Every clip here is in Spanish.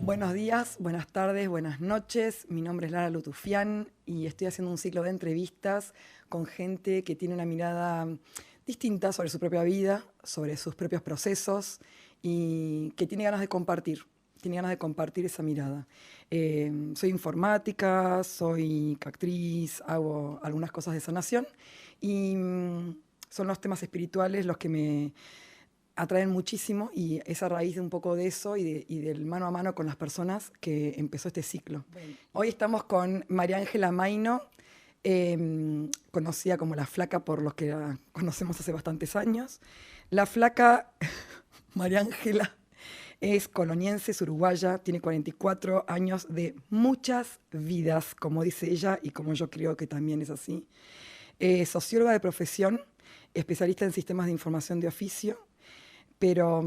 Buenos días, buenas tardes, buenas noches. Mi nombre es Lara Lutufián y estoy haciendo un ciclo de entrevistas con gente que tiene una mirada distinta sobre su propia vida, sobre sus propios procesos y que tiene ganas de compartir esa mirada. Soy informática, soy actriz, hago algunas cosas de sanación y son los temas espirituales los que me atraen muchísimo y es a raíz de un poco de eso y del mano a mano con las personas que empezó este ciclo. Bueno, hoy estamos con María Ángela Maino, conocida como La Flaca por los que la conocemos hace bastantes años. La Flaca, María Ángela, es coloniense, es uruguaya, tiene 44 años de muchas vidas, como dice ella y como yo creo que también es así. Socióloga de profesión, especialista en sistemas de información de oficio, pero,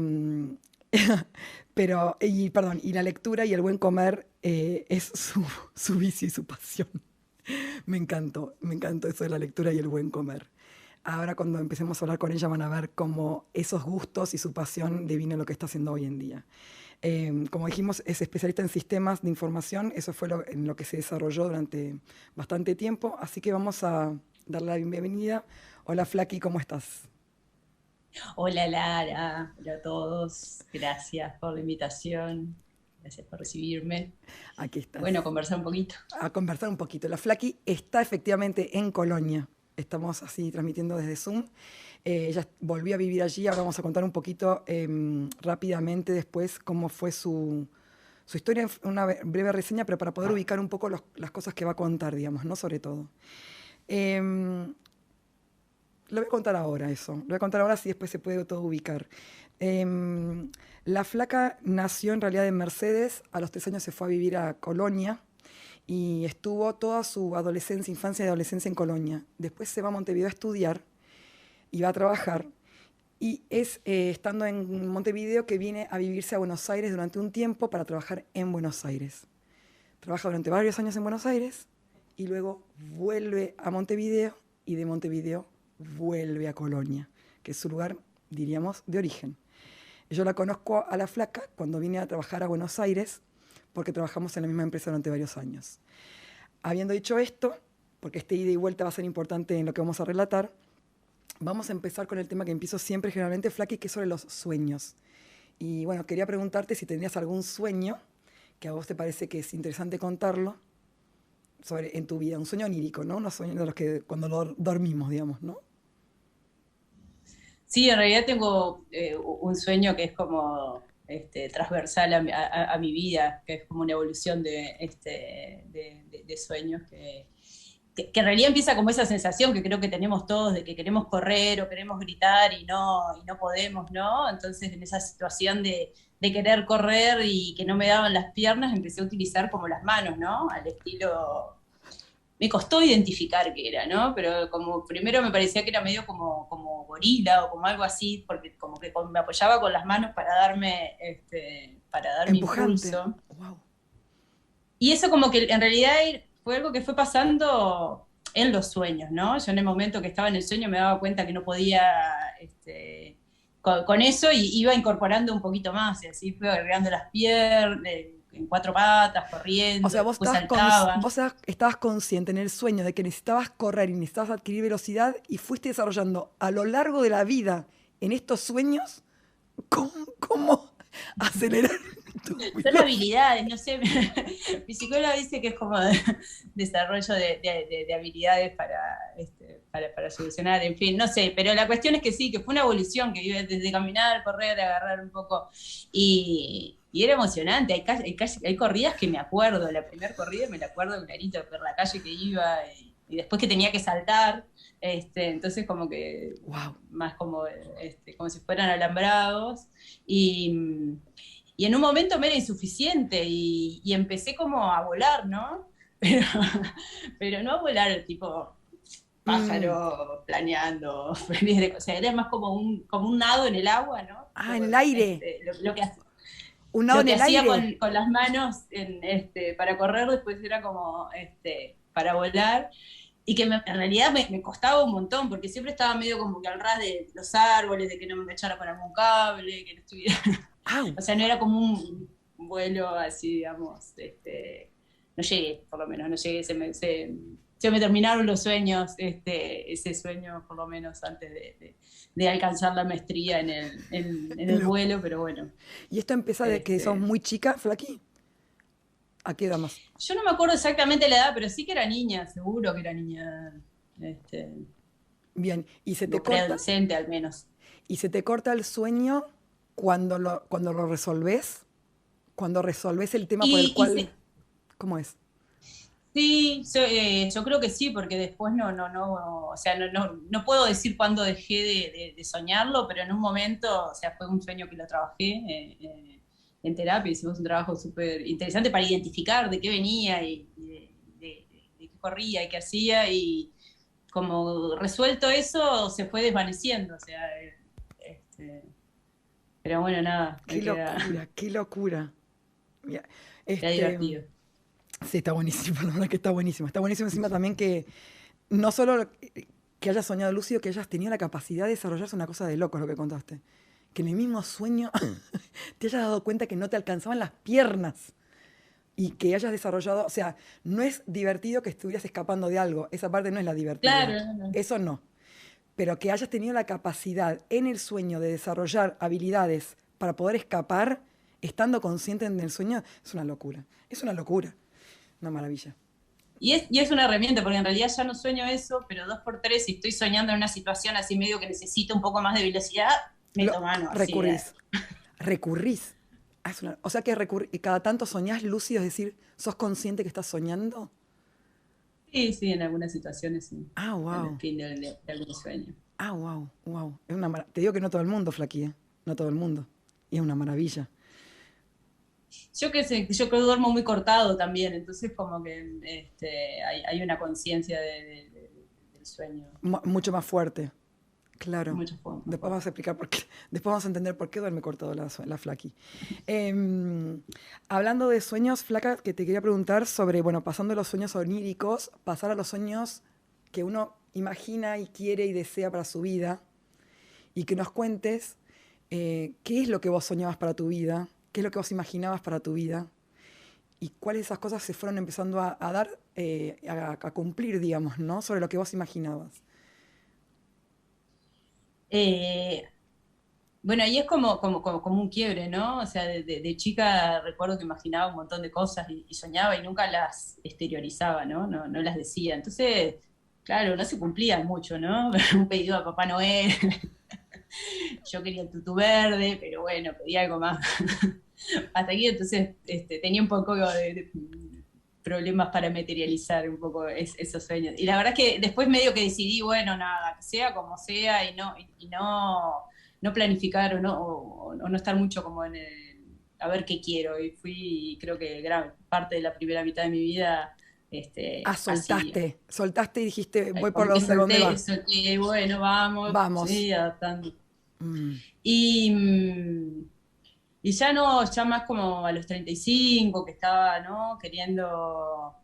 perdón, y la lectura y el buen comer es su vicio y su pasión. Me encantó eso de la lectura y el buen comer. Ahora cuando empecemos a hablar con ella van a ver cómo esos gustos y su pasión devinen lo que está haciendo hoy en día. Como dijimos, es especialista en sistemas de información, eso fue en lo que se desarrolló durante bastante tiempo, así que vamos a darle la bienvenida. Hola Flaki, ¿cómo estás? Hola Lara, hola a todos, gracias por la invitación, gracias por recibirme. Aquí estás. Bueno, conversar un poquito. A conversar un poquito. La Flaki está efectivamente en Colonia. Estamos así transmitiendo desde Zoom. Ella volvió a vivir allí. Ahora vamos a contar un poquito rápidamente después cómo fue su historia, una breve reseña, pero para poder ubicar un poco las cosas que va a contar, digamos, ¿no? Sobre todo. Em, lo voy a contar ahora eso. Lo voy a contar ahora si después se puede todo ubicar. Em, la Flaca nació en realidad en Mercedes. A los 3 años se fue a vivir a Colonia y estuvo toda su adolescencia, infancia y adolescencia en Colonia. Después se va a Montevideo a estudiar y va a trabajar. Y es estando en Montevideo que viene a vivirse a Buenos Aires durante un tiempo para trabajar en Buenos Aires. Trabaja durante varios años en Buenos Aires y luego vuelve a Montevideo y de Montevideo vuelve a Colonia, que es su lugar, diríamos, de origen. Yo la conozco a la Flaca cuando vine a trabajar a Buenos Aires porque trabajamos en la misma empresa durante varios años. Habiendo dicho esto, porque este ida y vuelta va a ser importante en lo que vamos a relatar, vamos a empezar con el tema que empiezo siempre, generalmente, Flaki, que es sobre los sueños. Y bueno, quería preguntarte si tenías algún sueño que a vos te parece que es interesante contarlo en tu vida, un sueño onírico, ¿no? Unos sueños de los que cuando dormimos, digamos, ¿no? Sí, en realidad tengo un sueño que es como transversal a mi vida, que es como una evolución de sueños que en realidad empieza como esa sensación que creo que tenemos todos de que queremos correr o queremos gritar y no podemos, ¿no? Entonces en esa situación de querer correr y que no me daban las piernas, empecé a utilizar como las manos, ¿no? Al estilo, me costó identificar qué era, ¿no? Pero como primero me parecía que era medio como gorila o como algo así, porque como que me apoyaba con las manos para darme Empujante. impulso. Wow. Y eso como que en realidad fue algo que fue pasando en los sueños, ¿no? Yo en el momento que estaba en el sueño me daba cuenta que no podía con eso y iba incorporando un poquito más, y así fui agregando las piernas, en cuatro patas, O corriendo, sea, después saltaba. estabas consciente en el sueño de que necesitabas correr y necesitabas adquirir velocidad y fuiste desarrollando a lo largo de la vida en estos sueños cómo acelerar tu Son velocidad. habilidades, no sé, mi psicóloga dice que es como desarrollo de habilidades para solucionar, en fin, no sé, pero la cuestión es que sí, que fue una evolución, que iba desde caminar, correr, agarrar un poco, y era emocionante, hay corridas que me acuerdo, la primera corrida me la acuerdo clarito por la calle que iba, y después que tenía que saltar, entonces como que Wow. más como si fueran alambrados, y y en un momento me era insuficiente y empecé como a volar, ¿no? Pero, pero no a volar tipo Mm. pájaro planeando, feliz o sea, era más como un nado en el agua, ¿no? Ah, en el aire. Lo que, Un nado lo en que el hacía aire. con las manos para correr después era como para volar y que en realidad me costaba un montón porque siempre estaba medio como que al ras de los árboles, de que no me echara con algún cable, que no estuviera ¡Au! o sea, no era como un vuelo así, digamos, no llegué, por lo menos, no llegué, se me terminaron los sueños, ese sueño por lo menos antes de alcanzar la maestría en el Lo- vuelo, pero bueno. ¿Y esto empieza de que sos Este, muy chica, Flaki? ¿A qué edad más? yo no me acuerdo exactamente la edad, pero sí que era niña, seguro que era niña, este, Bien, o preadolescente al menos. y se te corta el sueño cuando lo resolves, cuando resolves el tema por el Y cual, ¿cómo es? sí, yo creo que sí, porque después no, o sea, no puedo decir cuándo dejé de soñarlo, pero en un momento, o sea, fue un sueño que lo trabajé en terapia, hicimos un trabajo súper interesante para identificar de qué venía y de qué corría y qué hacía, y como resuelto eso, se fue desvaneciendo, o sea, pero bueno, nada, me Qué queda, locura, qué locura. Mira, queda este, divertido. sí, está buenísimo, la verdad que está buenísimo. Está buenísimo encima también que no solo que hayas soñado lúcido, que hayas tenido la capacidad de desarrollarse una cosa de loco, lo que contaste. Que en el mismo sueño te hayas dado cuenta que no te alcanzaban las piernas y que hayas desarrollado, o sea, no es divertido que estuvieras escapando de algo, esa parte no es la divertida, Claro, no. eso no, pero que hayas tenido la capacidad en el sueño de desarrollar habilidades para poder escapar, estando consciente en el sueño, es una locura, una maravilla. Y es una herramienta, porque en realidad ya no sueño eso, pero dos por tres, si estoy soñando en una situación así medio que necesito un poco más de velocidad, Lo, meto mano así. recurrís, recurrís. O sea que y cada tanto soñás lúcido, es decir, sos consciente que estás soñando. Sí, sí, en algunas situaciones sí, Ah, en el wow. fin de algún sueño. Ah, wow, wow. Te digo que no todo el mundo, Flaquía. No todo el mundo. Y es una maravilla. Yo que sé, yo que duermo muy cortado también, entonces como que hay una conciencia del sueño Mucho más fuerte. Claro. mucho más Después fuerte. vamos a explicar por qué. Después vamos a entender por qué duerme cortado la Flaqui. Em, Hablando de sueños, Flaca, que te quería preguntar sobre, bueno, pasando de los sueños oníricos, pasar a los sueños que uno imagina y quiere y desea para su vida. Y que nos cuentes qué es lo que vos soñabas para tu vida, qué es lo que vos imaginabas para tu vida y cuáles de esas cosas se fueron empezando a dar, a cumplir, digamos, ¿no? Sobre lo que vos imaginabas. Eh, Bueno, ahí es como un quiebre, ¿no? O sea, de chica recuerdo que imaginaba un montón de cosas y soñaba y nunca las exteriorizaba, ¿no? No las decía. Entonces, claro, no se cumplían mucho, ¿no? Un pedido a Papá Noel, yo quería el tutú verde, pero bueno, pedía algo más. Hasta aquí, entonces, tenía un poco de problemas para materializar un poco esos sueños. Y la verdad es que después medio que decidí, bueno, nada, que sea como sea y no planificar o no estar mucho como en a ver qué quiero. Y fui, creo que gran parte de la primera mitad de mi vida Ah, así. soltaste y dijiste, voy por Como que donde dónde va. solté, bueno, vamos, Vamos. sí, adaptando. Mm, Y, y ya no, ya más como a los 35 que estaba, ¿no? Queriendo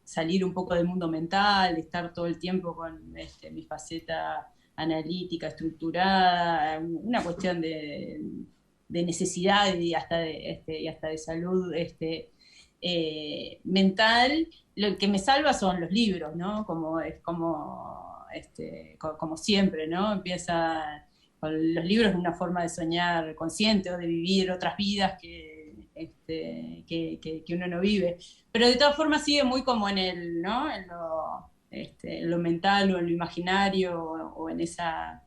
salir un poco del mundo mental, de estar todo el tiempo con mi faceta analítica, estructurada, una cuestión de necesidad y hasta de salud mental. Lo que me salva son los libros, ¿no? Como, es como, como siempre, ¿no? Empieza con los libros es una forma de soñar consciente o de vivir otras vidas que uno no vive. Pero de todas formas sigue muy como en el, ¿no? En lo mental o en lo imaginario o en esa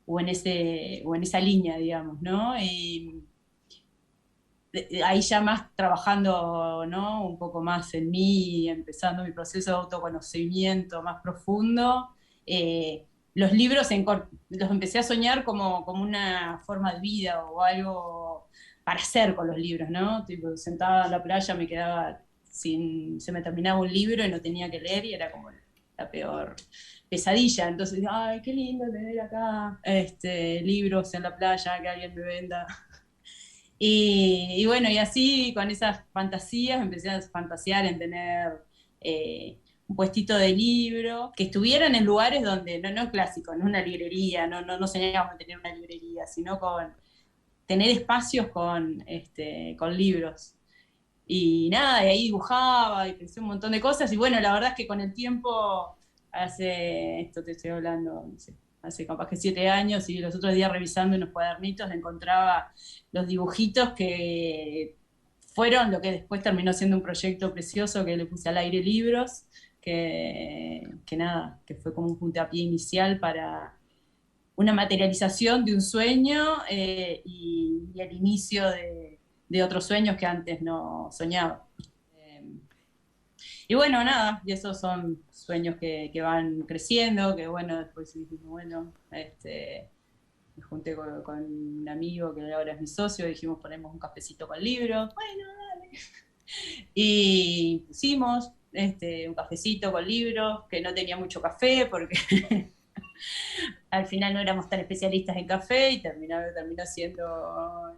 o en esa línea, digamos, ¿no? Y ahí ya más trabajando, ¿no? Un poco más en mí, empezando mi proceso de autoconocimiento más profundo. Los libros los empecé a soñar como una forma de vida o algo para hacer con los libros, ¿no? Tipo, sentada en la playa me quedaba se me terminaba un libro y no tenía que leer y era como la peor pesadilla. Entonces, ay, qué lindo tener acá libros en la playa, que alguien me venda. Y bueno, y así con esas fantasías empecé a fantasear en tener un puestito de libro, que estuvieran en lugares donde, no clásico, no una librería, no soñábamos en tener una librería, sino con tener espacios con libros. Y nada, y ahí dibujaba y pensé un montón de cosas, y bueno, la verdad es que con el tiempo, esto te estoy hablando, no sé, hace capaz que 7 años, y los otros días revisando unos cuadernitos encontraba los dibujitos que fueron lo que después terminó siendo un proyecto precioso que le puse al aire libros, que nada, que fue como un puntapié inicial para una materialización de un sueño, y el inicio de otros sueños que antes no soñaba. Eh, y bueno, nada, y esos son sueños que van creciendo, que bueno, después dije, bueno, me junté con un amigo que ahora es mi socio, dijimos ponemos un cafecito con libros, bueno, dale. Y pusimos un cafecito con libros, que no tenía mucho café porque al final no éramos tan especialistas en café, y terminó siendo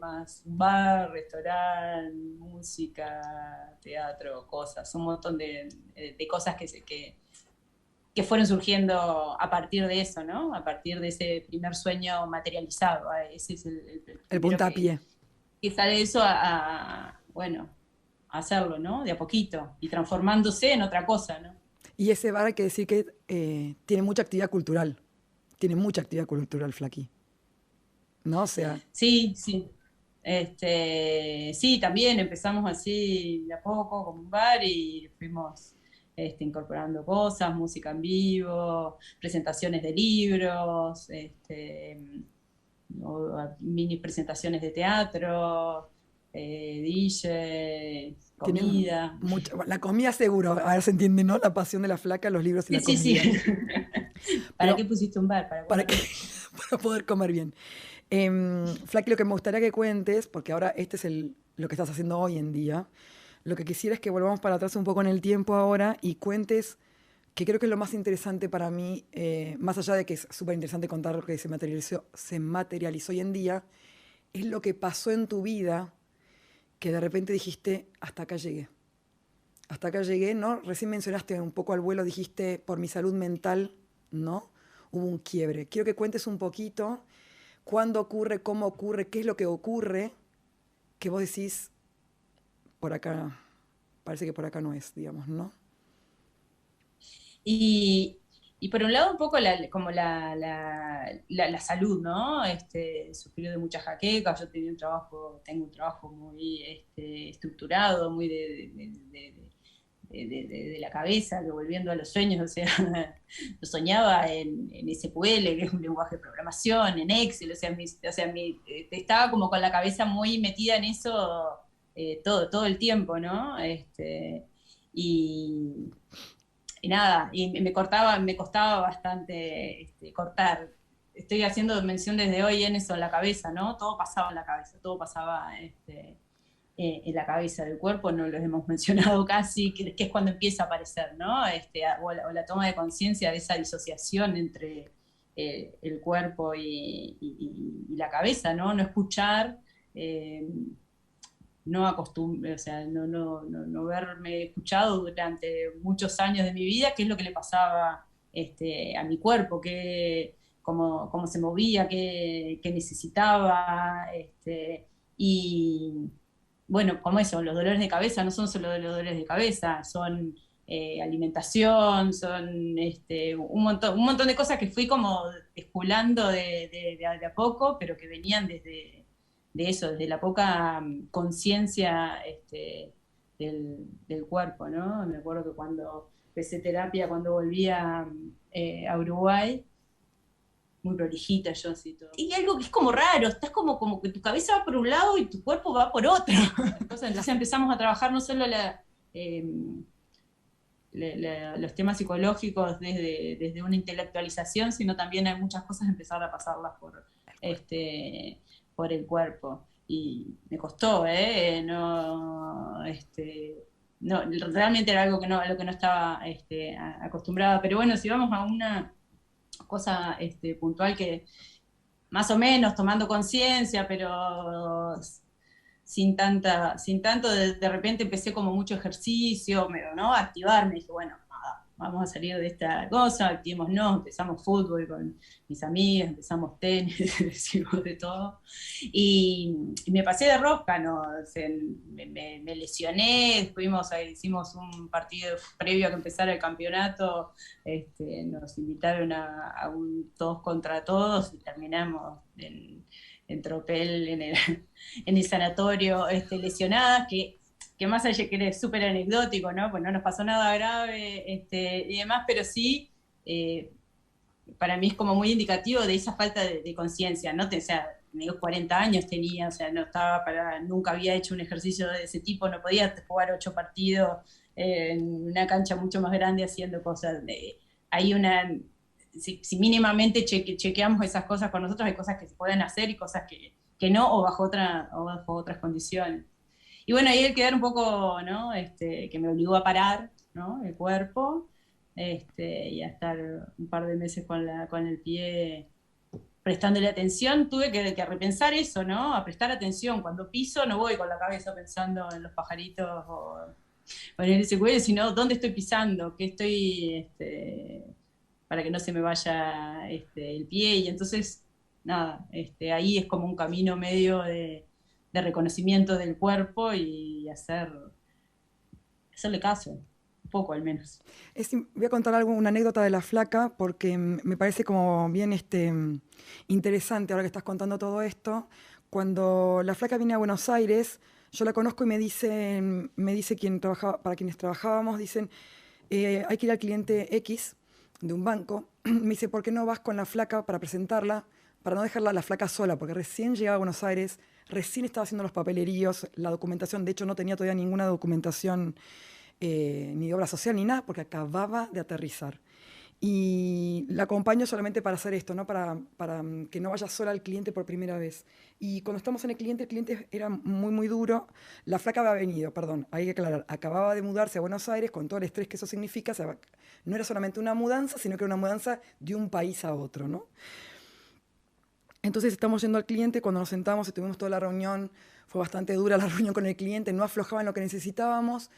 más un bar, restaurante, música, teatro, cosas, un montón de cosas que fueron surgiendo a partir de eso, ¿no? A partir de ese primer sueño materializado. Ese es el El primero puntapié. que sale de eso bueno, a hacerlo, ¿no? De a poquito, y transformándose en otra cosa, ¿no? Y ese bar hay que decir que tiene mucha actividad cultural. Tiene mucha actividad cultural, Flaqui. ¿No? O sea, Sí, sí. Sí, también empezamos así de a poco como un bar, y fuimos incorporando cosas, música en vivo, presentaciones de libros, mini presentaciones de teatro, DJ, tiene comida. mucha. La comida seguro. A ver, se entiende, ¿no? La pasión de la flaca, los libros y Sí, la sí, sí. comida. ¿Para qué Pero, pusiste un bar? Para ¿para comer qué? bien. Para poder comer bien. Flaqui, lo que me gustaría que cuentes, porque ahora este es lo que estás haciendo hoy en día, lo que quisiera es que volvamos para atrás un poco en el tiempo ahora y cuentes, que creo que es lo más interesante para mí, más allá de que es súper interesante contar lo que se materializó hoy en día, es lo que pasó en tu vida que de repente dijiste, hasta acá llegué. Hasta acá llegué, ¿no? Recién mencionaste un poco al vuelo, dijiste, por mi salud mental, ¿no? Hubo un quiebre. Quiero que cuentes un poquito cuándo ocurre, cómo ocurre, qué es lo que ocurre, que vos decís, por acá, parece que por acá no es, digamos, ¿no? Y, y por un lado un poco como la salud, ¿no? Sufrió de muchas jaquecas, yo tengo un trabajo muy estructurado, muy de la cabeza, que volviendo a los sueños, o sea, yo soñaba en SQL, que es un lenguaje de programación, en Excel, estaba como con la cabeza muy metida en eso, todo el tiempo, ¿no? Y, y nada, y me costaba bastante cortar. Estoy haciendo mención desde hoy en eso, en la cabeza, ¿no? Todo pasaba en la cabeza, todo pasaba en la cabeza del cuerpo, no lo hemos mencionado casi, que es cuando empieza a aparecer, ¿no? O la toma de conciencia de esa disociación entre el cuerpo y la cabeza, ¿no? No escuchar, eh, o sea, no verme escuchado durante muchos años de mi vida, qué es lo que le pasaba a mi cuerpo, cómo se movía, qué necesitaba, y bueno, como eso, los dolores de cabeza no son solo los dolores de cabeza, son alimentación, son un montón de cosas que fui como desculando de a poco, pero que venían de eso, desde la poca conciencia del cuerpo, ¿no? Me acuerdo que cuando empecé terapia, cuando volví a Uruguay, muy prolijita yo, así todo. Y algo que es como raro, estás como que tu cabeza va por un lado y tu cuerpo va por otro. Entonces empezamos a trabajar no solo eh, los temas psicológicos desde una intelectualización, sino también hay muchas cosas empezar a pasarlas por el cuerpo. Y me costó, ¿eh? No, no, realmente era algo a lo que no estaba acostumbrada. Pero bueno, si vamos a una cosa puntual, que más o menos tomando conciencia, pero sin tanto de repente empecé como mucho ejercicio, ¿no? A activarme, dije, bueno, nada, vamos a salir de esta cosa, activémonos, empezamos fútbol con mis amigas, empezamos tenis, decimos de todo. Y me pasé de rosca, ¿no? O sea, me lesioné, hicimos un partido previo a que empezara el campeonato, nos invitaron a un todos contra todos y terminamos en tropel, en el sanatorio, lesionadas, que más allá que es súper anecdótico, ¿no? Pues no nos pasó nada grave y demás, pero sí, para mí es como muy indicativo de esa falta de conciencia, ¿no? O sea, medio 40 años tenía, o sea, nunca había hecho un ejercicio de ese tipo, no podía jugar 8 partidos en una cancha mucho más grande haciendo cosas. Hay una, si mínimamente chequeamos esas cosas con nosotros, hay cosas que se pueden hacer y cosas que no, o bajo otras condiciones. Y bueno, ahí el quedar un poco, ¿no? Que me obligó a parar, ¿no? El cuerpo, y a estar un par de meses con el pie prestándole atención, tuve que repensar eso, ¿no? A prestar atención. Cuando piso no voy con la cabeza pensando en los pajaritos o en ese cuello, sino dónde estoy pisando, qué estoy, para que no se me vaya el pie. Y entonces, nada, ahí es como un camino medio de reconocimiento del cuerpo y hacerle caso, un poco al menos. Voy a contar una anécdota de la flaca porque me parece como bien interesante ahora que estás contando todo esto. Cuando la flaca viene a Buenos Aires, yo la conozco y me dice quien trabajaba, para quienes trabajábamos, dicen, hay que ir al cliente X de un banco. Me dice, ¿por qué no vas con la flaca para presentarla? Para no dejarla la flaca sola, porque recién llegaba a Buenos Aires, recién estaba haciendo los papeleríos, la documentación, de hecho no tenía todavía ninguna documentación ni de obra social ni nada, porque acababa de aterrizar. Y la acompaño solamente para hacer esto, ¿no? Para que no vaya sola al cliente por primera vez. Y cuando estamos en el cliente era muy, muy duro. La flaca había venido, perdón, hay que aclarar, acababa de mudarse a Buenos Aires con todo el estrés que eso significa. O sea, no era solamente una mudanza, sino que era una mudanza de un país a otro, ¿no? Entonces estamos yendo al cliente, cuando nos sentamos y tuvimos toda la reunión, fue bastante dura la reunión con el cliente, no aflojaban lo que necesitábamos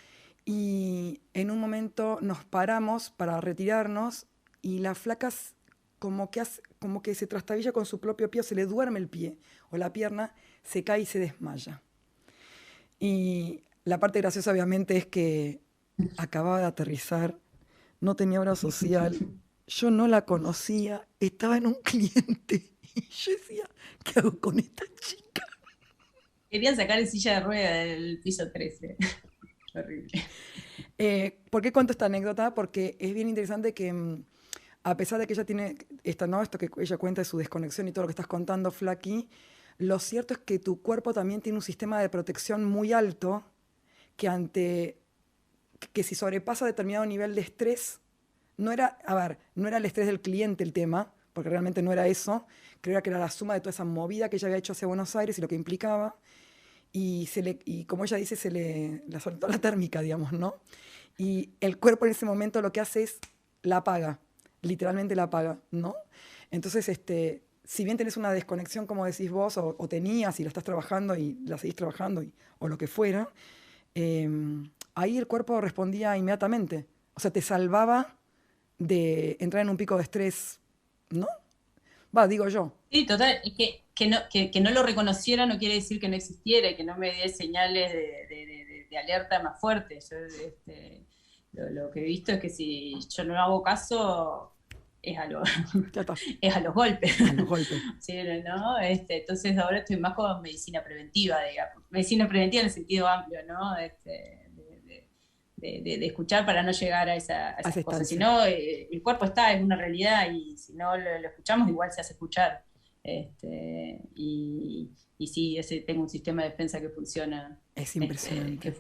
y en un momento nos paramos para retirarnos y la flaca como que se trastabilla con su propio pie, se le duerme el pie o la pierna, se cae y se desmaya. Y la parte graciosa obviamente es que acababa de aterrizar, no tenía obra social, yo no la conocía, estaba en un cliente y yo decía, ¿qué hago con esta chica? Querían sacar en silla de rueda del piso 13. Horrible. ¿Por qué cuento esta anécdota? Porque es bien interesante que a pesar de que ella tiene esto que ella cuenta de su desconexión y todo lo que estás contando, Flaki, lo cierto es que tu cuerpo también tiene un sistema de protección muy alto que si sobrepasa determinado nivel de estrés, no era el estrés del cliente el tema, porque realmente no era eso, creo que era la suma de toda esa movida que ella había hecho hacia Buenos Aires y lo que implicaba, y como ella dice, la soltó la térmica, digamos, ¿no? Y el cuerpo en ese momento lo que hace es la apaga, literalmente la apaga, ¿no? Entonces, si bien tenés una desconexión, como decís vos, o tenías y la estás trabajando y la seguís trabajando, o lo que fuera, ahí el cuerpo respondía inmediatamente. O sea, te salvaba de entrar en un pico de estrés, ¿no? Digo yo. Sí, total, es que no lo reconociera no quiere decir que no existiera y que no me dé señales de alerta más fuertes. Yo, lo que he visto es que si yo no hago caso, es a, lo, Ya está, es a los golpes. a los golpes. Sí, ¿no? Entonces ahora estoy más con medicina preventiva, digamos. Medicina preventiva en el sentido amplio, ¿no? De escuchar para no llegar a esas cosas. Si no, el cuerpo es una realidad y si no lo escuchamos, igual se hace escuchar. Y sí, tengo un sistema de defensa que funciona. Es impresionante. Que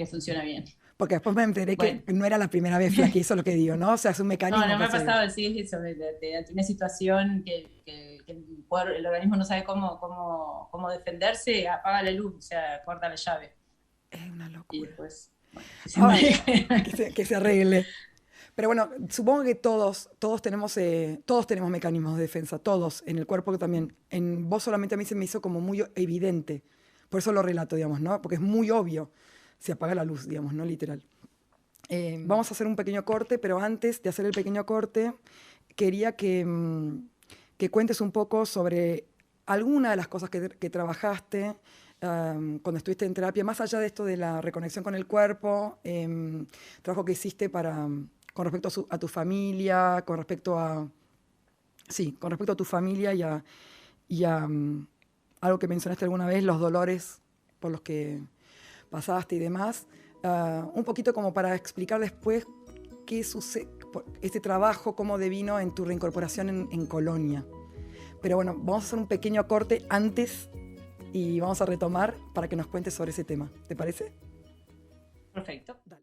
funciona bien. Porque después me enteré Bueno. que no era la primera vez, Flaki, eso es lo que digo, ¿no? O sea, es un mecanismo. No me ha pasado decir eso, ante una situación que el organismo no sabe cómo defenderse, apaga la luz, o sea, corta la llave. Es una locura. Y después, bueno, que se arregle. Pero bueno, supongo que todos tenemos mecanismos de defensa, todos, en el cuerpo también. En vos solamente a mí se me hizo como muy evidente. Por eso lo relato, digamos, ¿no? Porque es muy obvio. Se apaga la luz, digamos, ¿no? Literal. Vamos a hacer un pequeño corte, pero antes de hacer el pequeño corte, quería que cuentes un poco sobre alguna de las cosas que trabajaste cuando estuviste en terapia, más allá de esto de la reconexión con el cuerpo, trabajo que hiciste con respecto a tu familia, con respecto a tu familia y a algo que mencionaste alguna vez, los dolores por los que pasaste y demás. Un poquito como para explicar después qué sucede, este trabajo, cómo devino en tu reincorporación en Colonia. Pero bueno, vamos a hacer un pequeño corte antes y vamos a retomar para que nos cuentes sobre ese tema. ¿Te parece? Perfecto. Dale.